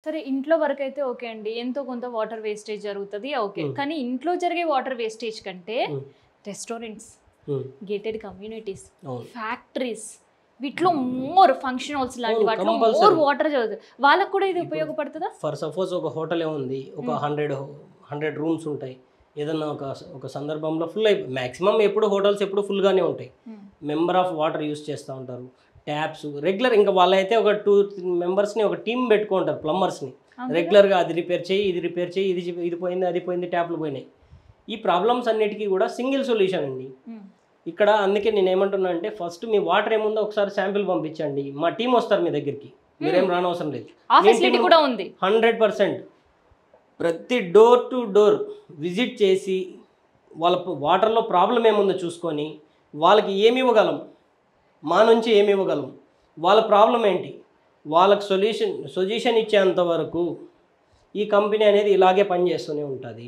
సరే ఇంట్లో వరకైతే ఓకే అండి. ఎంతో కొంత వాటర్ వేస్టేజ్ జరుగుతది ఓకే. కానీ ఇంట్లో జరిగే వాటర్ వేస్టేజ్ కంటే రెస్టారెంట్స్, గేటెడ్ కమ్యూనిటీస్, ఫ్యాక్టరీస్ వీటిలో మోర్ ఫంక్షన్ హాల్స్ లాంటి వాటిలో మోర్ వాటర్ జరుగుతుంది. వాళ్ళకు కూడా ఇది ఉపయోగపడుతుందా? ఫర్ సపోజ్ ఒక హోటల్ ఉంది, ఒక 100 రూమ్స్ ఉంటాయి. ఏదన్నా ఒక సందర్భంలో ఫుల్ అయిపోయి మ్యాక్సిమం ఎప్పుడు హోటల్స్ ఎప్పుడు ఫుల్గానే ఉంటాయి. మెంబర్ ఆఫ్ వాటర్ యూస్ చేస్తూ ఉంటారు. ట్యాప్స్ రెగ్యులర్, ఇంకా వాళ్ళైతే ఒక 2 మెంబర్స్ని ఒక టీం పెట్టుకుంటారు, ప్లంబర్స్ని. రెగ్యులర్గా అది రిపేర్ చేయి, ఇది రిపేర్ చేయి, ఇది పోయింది, అది పోయింది, ట్యాప్లు పోయినాయి. ఈ ప్రాబ్లమ్స్ అన్నిటికీ కూడా సింగిల్ సొల్యూషన్ అండి ఇక్కడ. అందుకే నేను ఏమంటున్నా అంటే ఫస్ట్ మీ వాటర్ ఏముందో ఒకసారి శాంపిల్ పంపించండి, మా టీం వస్తారు మీ దగ్గరికి, మీరేం రానవసరం లేదు. 100% ప్రతి డోర్ టు డోర్ విజిట్ చేసి వాళ్ళ వాటర్లో ప్రాబ్లం ఏముందో చూసుకొని వాళ్ళకి ఏమి ఇవ్వగలం, మా నుంచి ఏమి ఇవ్వగలం, వాళ్ళ ప్రాబ్లం ఏంటి, వాళ్ళకి సొల్యూషన్ ఇచ్చేంత వరకు ఈ కంపెనీ అనేది ఇలాగే పనిచేస్తూనే ఉంటుంది.